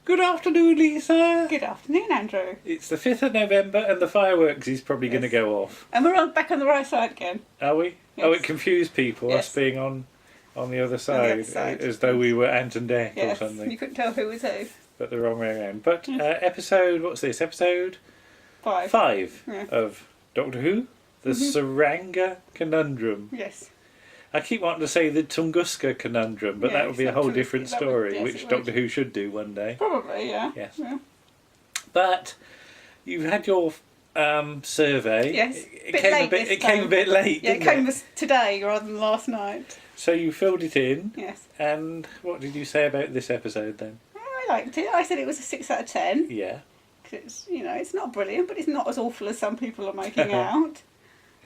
Good afternoon, Lisa. Good afternoon, Andrew. It's the 5th of November and the fireworks is probably going to go off. And we're back on the right side again. Are we? Yes. Oh, it confused people, Yes. us being on the other side, as though we were Ant and Dec or something. You couldn't tell who was who. But the wrong way around. But episode, what's this? Episode 5 of Doctor Who? The Tsuranga Conundrum. Yes. I keep wanting to say the Tunguska Conundrum, but that would be a whole different story, which Doctor Who should do one day. Probably, yeah. Yes. Yeah. But you've had your survey. Yes. It came a bit late. Yeah, it came today rather than last night. So you filled it in. Yes. And what did you say about this episode then? I liked it. I said it was a 6 out of 10. Yeah. Because it's not brilliant, but it's not as awful as some people are making out.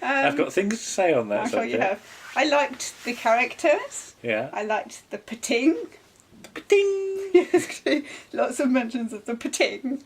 I've got things to say on that I'm subject. sure you have. I liked the characters. Yeah. I liked the Pting. The Pting! Yes, lots of mentions of the Pting.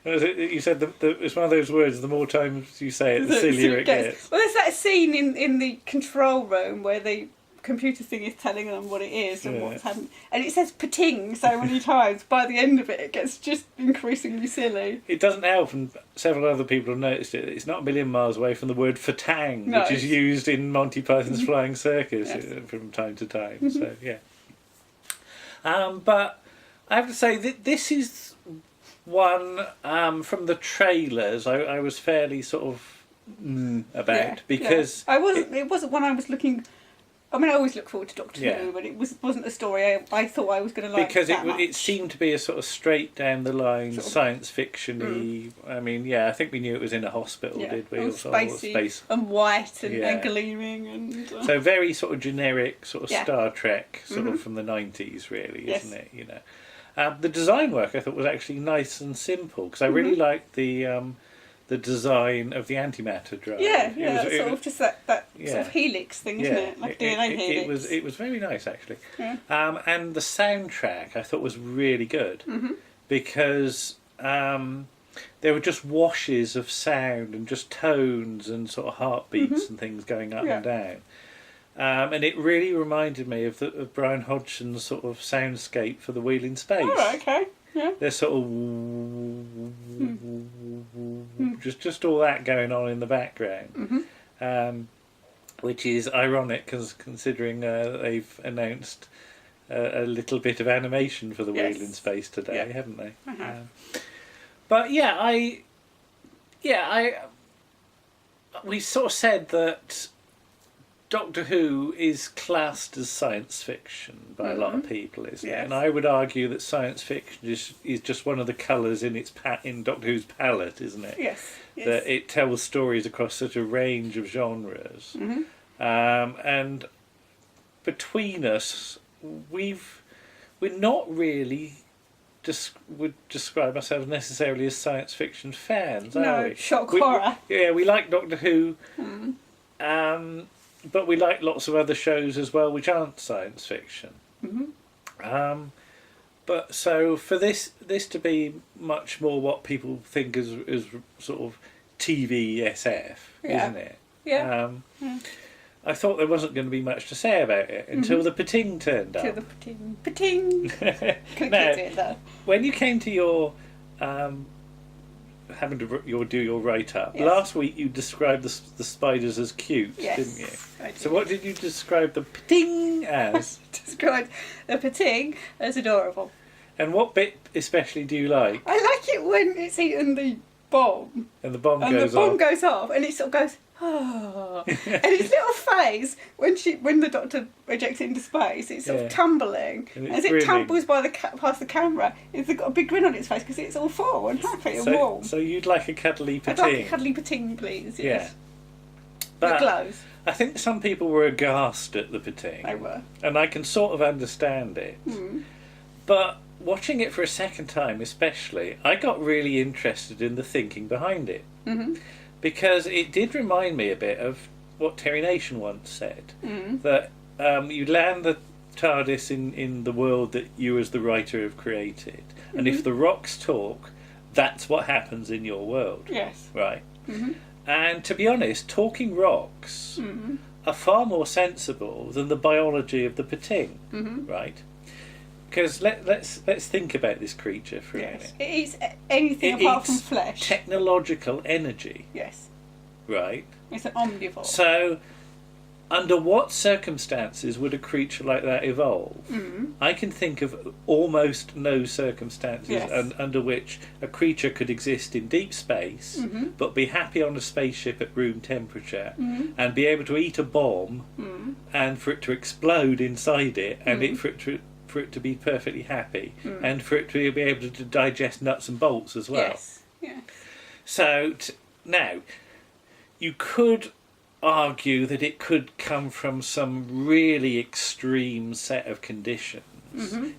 You said it's one of those words, the more times you say it, the sillier it gets. Well, there's that scene in the control room where the computer thing is telling them what it is and what's happening. And it says Pting so many times, by the end of it, it gets just increasingly silly. It doesn't help, and several other people have noticed it. It's not a million miles away from the word fatang, which is used in Monty Python's Flying Circus from time to time. So, yeah. But I have to say that this is one from the trailers I was fairly sort of about because it wasn't one I was looking. I mean, I always look forward to Doctor Who, but it wasn't a story I thought I was going to like because that much. It seemed to be a sort of straight down the line science fiction-y. I mean, I think we knew it was in a hospital, did we? All spacey space and white and gleaming and so very sort of generic, sort of Star Trek, sort of from the 90s, really, isn't it? You know, the design work I thought was actually nice and simple because I really liked the design of the antimatter drive. Just that sort of helix thing, isn't it? Like DNA helix. It was very nice, actually. Yeah. And the soundtrack I thought was really good because there were just washes of sound and just tones and sort of heartbeats and things going up and down. And it really reminded me of Brian Hodgson's sort of soundscape for The Wheel in Space. Oh, right, okay. Yeah. There's sort of just all that going on in the background, which is ironic considering they've announced a little bit of animation for The Wheel in Space today, haven't they? But we sort of said that Doctor Who is classed as science fiction by a lot of people, isn't it? And I would argue that science fiction is just one of the colours in in Doctor Who's palette, isn't it? Yes. That it tells stories across such a range of genres, and between us, we're not really would describe ourselves necessarily as science fiction fans, are we? Shock horror. We like Doctor Who. But we like lots of other shows as well which aren't science fiction. But so for this to be much more what people think is sort of TV SF, isn't it? Yeah. I thought there wasn't going to be much to say about it until the Pting turned up. Until the Pting. Couldn't get it though. When you came to your having to do your write-up. Last week you described the spiders as cute, didn't you? I did. So what did you describe the Pting as? Described the Pting as adorable. And what bit especially do you like? I like it when it's eaten the bomb. And the bomb goes off and it sort of goes, oh. And its little face, when the Doctor ejects it into space, it's sort of tumbling. As it tumbles past the camera, it's got a big grin on its face because it's all full and happy and warm. So you'd like a cuddly Pting? I'd like a cuddly Pting, please. Yes. But it glows. I think some people were aghast at the Pting. They were. And I can sort of understand it. But watching it for a second time especially, I got really interested in the thinking behind it. Because it did remind me a bit of what Terry Nation once said, that you land the TARDIS in the world that you as the writer have created, and if the rocks talk, that's what happens in your world. Yes. Right? And to be honest, talking rocks are far more sensible than the biology of the Pting, right? because let's think about this creature for a minute. It eats anything apart from flesh. Technological energy. Yes. Right. It's an omnivore. So, under what circumstances would a creature like that evolve? I can think of almost no circumstances under which a creature could exist in deep space, but be happy on a spaceship at room temperature, and be able to eat a bomb, and for it to explode inside it, and for it to be perfectly happy, and for it to be able to digest nuts and bolts as well. Yes. Yeah. So now, you could argue that it could come from some really extreme set of conditions,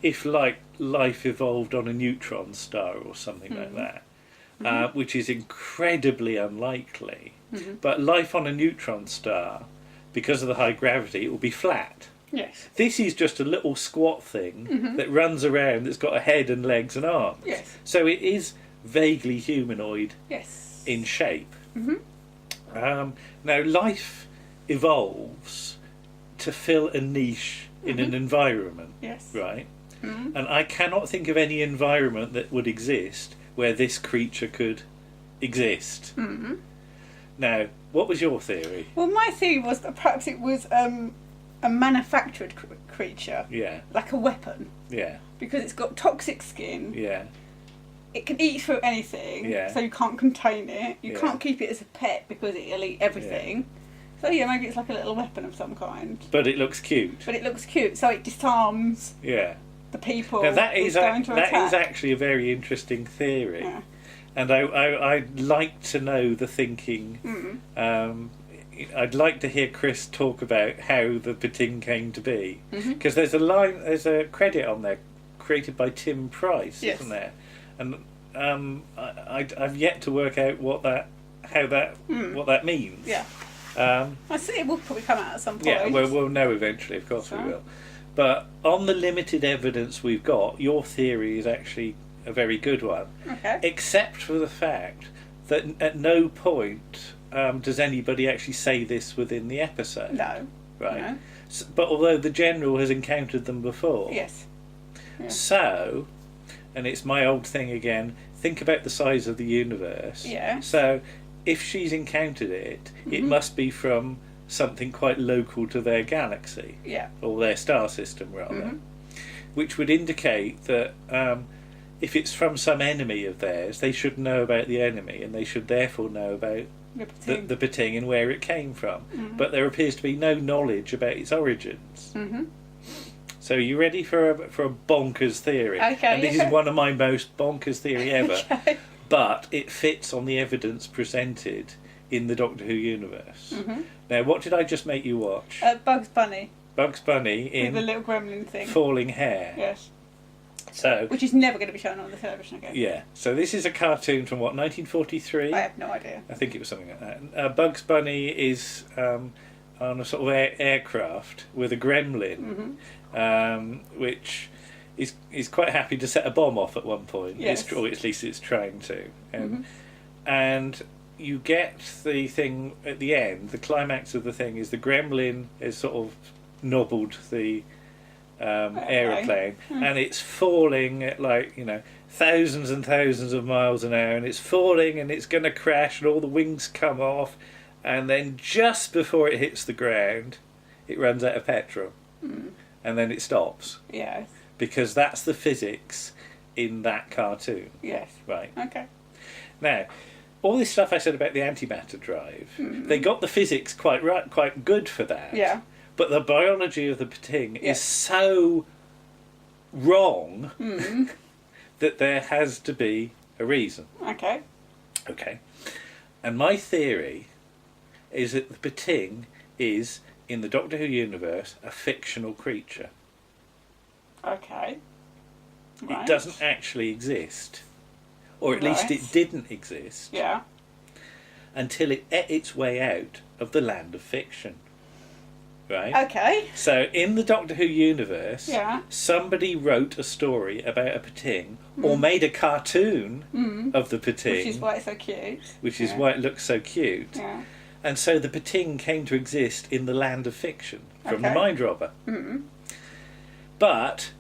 if like life evolved on a neutron star or something like that, which is incredibly unlikely. But life on a neutron star, because of the high gravity, it will be flat. Yes. This is just a little squat thing that runs around, that's got a head and legs and arms. Yes. So it is vaguely humanoid in shape. Now, life evolves to fill a niche in an environment, right? And I cannot think of any environment that would exist where this creature could exist. Now, what was your theory? Well, my theory was that perhaps it was a manufactured creature. Yeah. Like a weapon. Yeah. Because it's got toxic skin. Yeah. It can eat through anything, so you can't contain it. You can't keep it as a pet because it'll eat everything. So maybe it's like a little weapon of some kind. But it looks cute. So it disarms the people. Now that is attack. actually a very interesting theory, and I'd like to know the thinking. I'd like to hear Chris talk about how the Pting came to be, because there's a credit on there created by Tim Price, isn't there? And I've yet to work out what that means. Yeah. I see it will probably come out at some point. Yeah, we'll know eventually, of course we will. But on the limited evidence we've got, your theory is actually a very good one. Okay. Except for the fact that at no point does anybody actually say this within the episode. No. Right. No. But although the General has encountered them before. Yes. Yeah. So, and it's my old thing again, think about the size of the universe. Yeah. So, if she's encountered it, it must be from something quite local to their galaxy. Yeah. Or their star system, rather. Which would indicate that if it's from some enemy of theirs, they should know about the enemy, and they should therefore know about the Pting and where it came from. But there appears to be no knowledge about its origins. So you ready for a bonkers theory? Okay. And this is one of my most bonkers theory ever. Okay. But it fits on the evidence presented in the Doctor Who universe. Now, what did I just make you watch? Bugs Bunny. Bugs Bunny in with the little gremlin thing. Falling Hair. Yes. So, which is never going to be shown on the television again. Yeah. So this is a cartoon from what, 1943? I have no idea. I think it was something like that. Bugs Bunny is on a sort of aircraft with a gremlin, which is quite happy to set a bomb off at one point. Yes. Or at least it's trying to. And you get the thing at the end. The climax of the thing is the gremlin has sort of nobbled the aeroplane, and it's falling at thousands and thousands of miles an hour, and it's falling and it's going to crash, and all the wings come off, and then just before it hits the ground, it runs out of petrol, and then it stops. Yes. Because that's the physics in that cartoon. Yes. Right. Okay. Now, all this stuff I said about the antimatter drive, they got the physics quite good for that. Yeah. But the biology of the Pting is so wrong that there has to be a reason. Okay. Okay. And my theory is that the Pting is, in the Doctor Who universe, a fictional creature. Okay. Right. It doesn't actually exist. Or at least it didn't exist. Yeah. Until it ate its way out of the land of fiction. Right? Okay. So, in the Doctor Who universe, yeah, somebody wrote a story about a Pting, or made a cartoon of the Pting. Which is why it's so cute. Which is why it looks so cute. Yeah. And so the Pting came to exist in the land of fiction, from the Mind Robber. But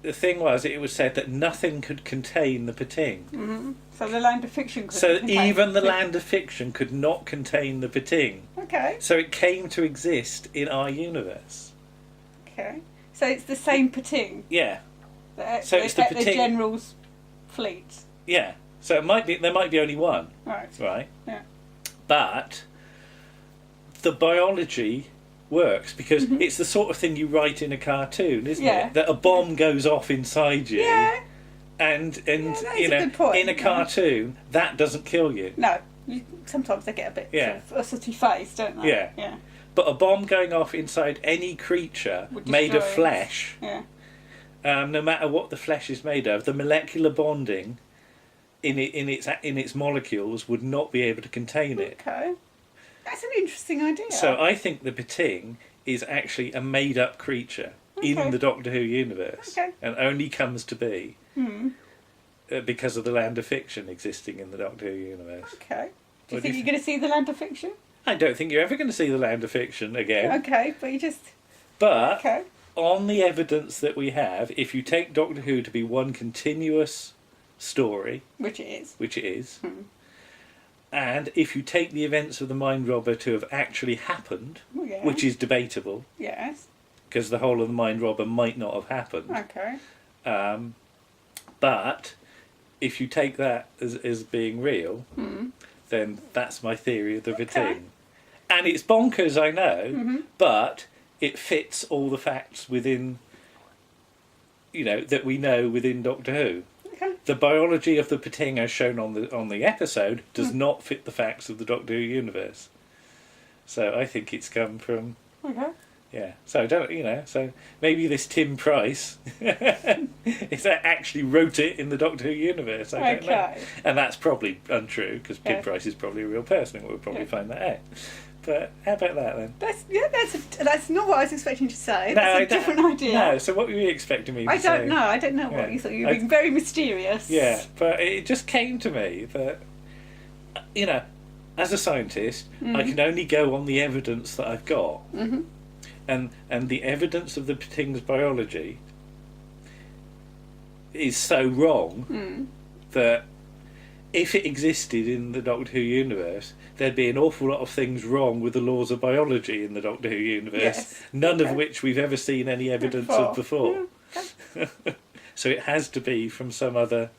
the thing was, it was said that nothing could contain the Pting. Mm-hmm. So the land of fiction could So even the land of fiction could not contain the Pting. Okay. So it came to exist in our universe. Okay. So it's the same Pting. Yeah. So it's the Pting. The General's fleet. Yeah. So there might be only one. Right. Right. Yeah. But the biology works because it's the sort of thing you write in a cartoon, isn't it? That a bomb goes off inside you. Yeah. And you know, a good point, in a cartoon, that doesn't kill you. No. Sometimes they get a bit sort of a sooty face, don't they? Yeah. Yeah. But a bomb going off inside any creature made of flesh, no matter what the flesh is made of, the molecular bonding in its molecules would not be able to contain it. Okay. That's an interesting idea. So I think the Pting is actually a made-up creature in the Doctor Who universe, and only comes to be because of the land of fiction existing in the Doctor Who universe. Okay. Do you think you're going to see the land of fiction? I don't think you're ever going to see the land of fiction again. Okay, but you just... But on the evidence that we have, if you take Doctor Who to be one continuous story... Which it is. And if you take the events of the Mind Robber to have actually happened, which is debatable, because the whole of the Mind Robber might not have happened. Okay. But if you take that as being real, then that's my theory of the Pting. And it's bonkers, I know, but it fits all the facts within, that we know within Doctor Who. The biology of the Pting as shown on the episode does not fit the facts of the Doctor Who universe. So I think it's come from... Okay. Yeah. So so maybe this Tim Price actually wrote it in the Doctor Who universe. I don't know. And that's probably untrue because Tim Price is probably a real person and we'll probably find that out. But how about that then? That's not what I was expecting to say. That's a different idea. No, so what were you expecting me to say? I don't know what you thought. You were being very mysterious. Yeah, but it just came to me that, as a scientist, I can only go on the evidence that I've got. And the evidence of the Pting's biology is so wrong that if it existed in the Doctor Who universe, there'd be an awful lot of things wrong with the laws of biology in the Doctor Who universe, none of which we've ever seen any evidence of before. So it has to be from some other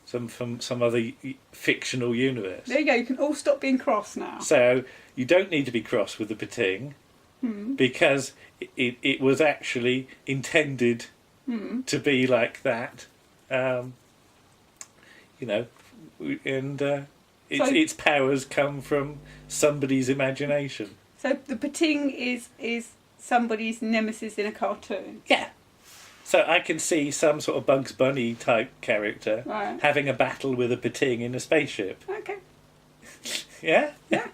some other fictional universe. There you go, you can all stop being cross now. So you don't need to be cross with the Pting because it was actually intended to be like that. And its powers come from somebody's imagination. So the Pting is somebody's nemesis in a cartoon. Yeah. So I can see some sort of Bugs Bunny type character having a battle with a Pting in a spaceship. Okay. Yeah? Yeah.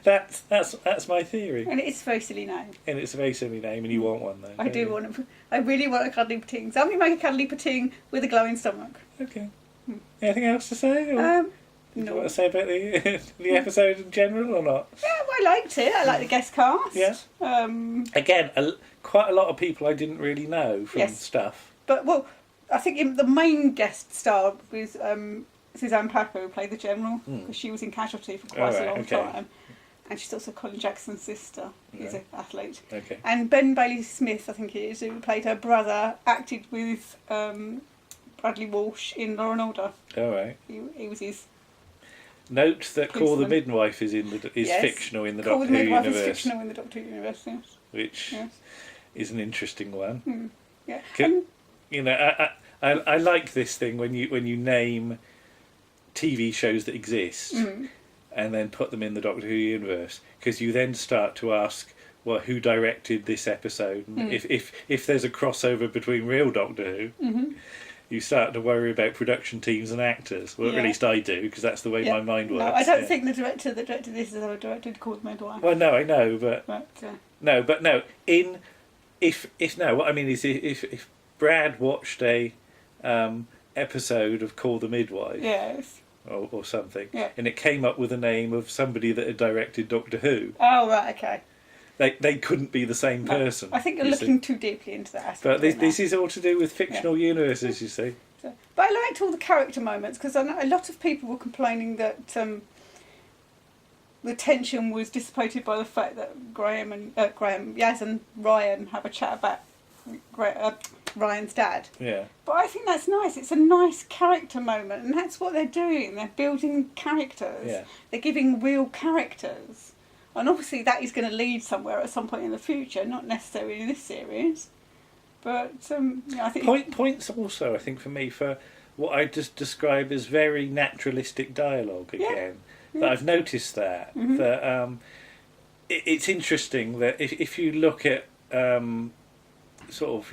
That's my theory. And it's a very silly name. And it's a very silly name, and you want one though. I really want a cuddly Pting. So I'm going to make a cuddly Pting with a glowing stomach. Okay. Anything else to say? No. Do you want to say about the episode in general or not? Yeah, well, I liked it. I liked the guest cast. Yeah. Again, quite a lot of people I didn't really know from stuff. But, I think the main guest star was Suzanne Packer, who played the General, because she was in Casualty for quite a long time. And she's also Colin Jackson's sister, who's an athlete. Okay. And Ben Bailey Smith, I think it is, who played her brother, acted with Bradley Walsh in Law and Order. All right. He was his... Note that Call the Midwife is fictional in the Doctor Who universe. Call the Midwife is fictional in the Doctor Who universe, yes. Which is an interesting one. Yeah. I like this thing when you name TV shows that exist and then put them in the Doctor Who universe, because you then start to ask, well, who directed this episode? And if there's a crossover between real Doctor Who, you start to worry about production teams and actors. Well, at least I do, because that's the way my mind works. No, I don't think the director that directed this is ever directed Call the Midwife. Well, no, I know, but what I mean is if Brad watched a episode of Call the Midwife, or something, and it came up with the name of somebody that had directed Doctor Who. Oh right, okay. they couldn't be the same person. I think you're looking too deeply into that aspect. But this is all to do with fictional universes, you see. So, but I liked all the character moments, because I know a lot of people were complaining that the tension was dissipated by the fact that Yaz and Ryan have a chat about Ryan's dad. Yeah. But I think that's nice. It's a nice character moment, and that's what they're doing. They're building characters. Yeah. They're giving real characters. And obviously that is going to lead somewhere at some point in the future, not necessarily in this series. But I think... Points also, I think, for me, for what I just describe as very naturalistic dialogue again. Yeah. That I've noticed that. Mm-hmm. That it's interesting that if you look at... sort of,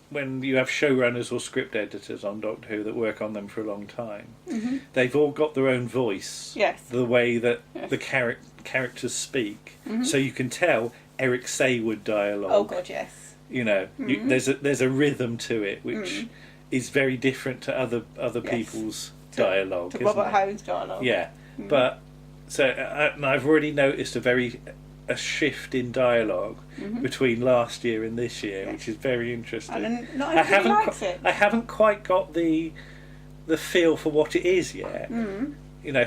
when you have showrunners or script editors on Doctor Who that work on them for a long time, mm-hmm. they've all got their own voice. Yes. The way that the characters speak. Mm-hmm. So you can tell Eric Saywood dialogue. Oh, God, yes. Mm-hmm. There's a rhythm to it which is very different to other people's dialogue. To Robert Howe's dialogue. Yeah. Mm-hmm. But, I've already noticed a shift in dialogue between last year and this year, which is very interesting. And not everybody likes it. I haven't quite got the feel for what it is yet.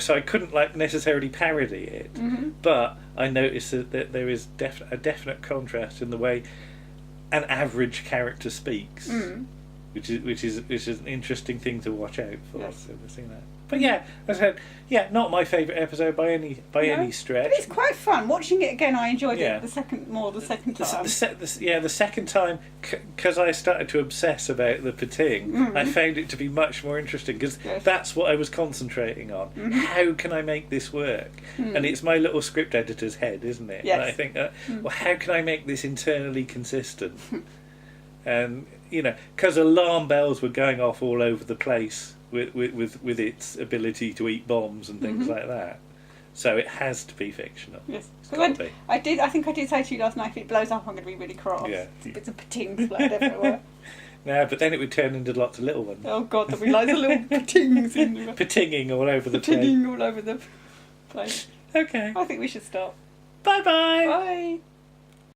So I couldn't necessarily parody it, but I noticed that there is a definite contrast in the way an average character speaks, which is an interesting thing to watch out for. Yes. So we've seen that. But yeah, as I said, not my favourite episode by any stretch. But it's quite fun. Watching it again, I enjoyed it the second time. The second time, because I started to obsess about the Pting, I found it to be much more interesting, because that's what I was concentrating on. How can I make this work? And it's my little script editor's head, isn't it? Yes. And I think, well, how can I make this internally consistent? And, because alarm bells were going off all over the place with its ability to eat bombs and things like that. So it has to be fictional. Yes. I think I did say to you last night, if it blows up, I'm going to be really cross. Yeah. Bits of Ptings floating everywhere. No, but then it would turn into lots of little ones. Oh, God, there'll be loads of little Ptings in there. Ptinging all over the place. Ptinging all over the place. Okay. I think we should stop. Bye-bye. Bye.